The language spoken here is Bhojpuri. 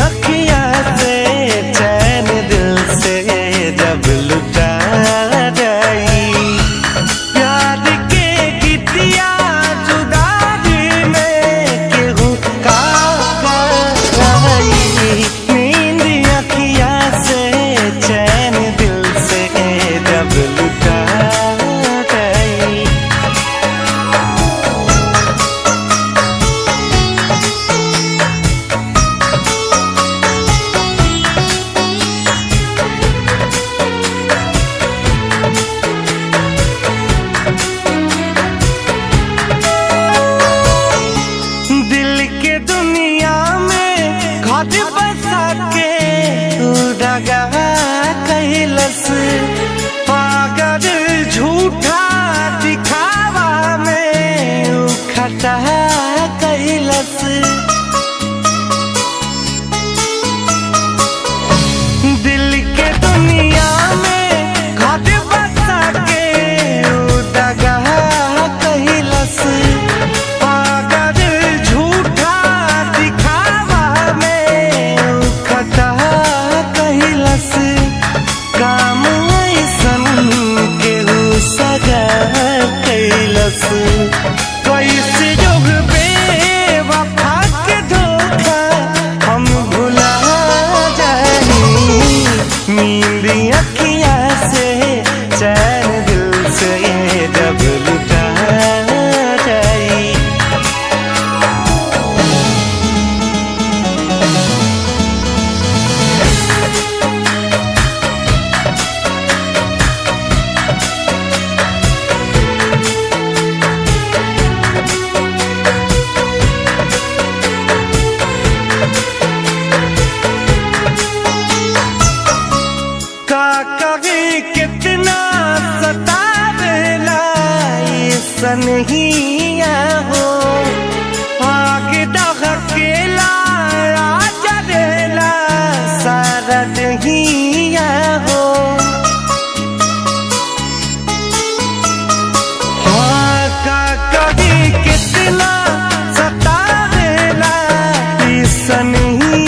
अखिया से चैन दिल से जब लुटा गई, प्यार के गीतिया जुदाई में केहू का गई। नींद अखिया से चैन दिल से जब लुटा गई। दुनिया में घर बसा के दगा कैलस, पागल झूठा दिखावा में खटा कैलस। दिल के दुनिया में घर बसा के दगा कैलस, काम ऐसन केहू सजा कैलस। कैसे जोग बेवफा के धोखा हम भुला जानी, नींद अखिया से चैन दिल से जब लुटा जाई। कितना सतावेला सनहिया हो, आग दहकेला जरेला सारा दहिया हो। कभी कितना सतावेला सनहिया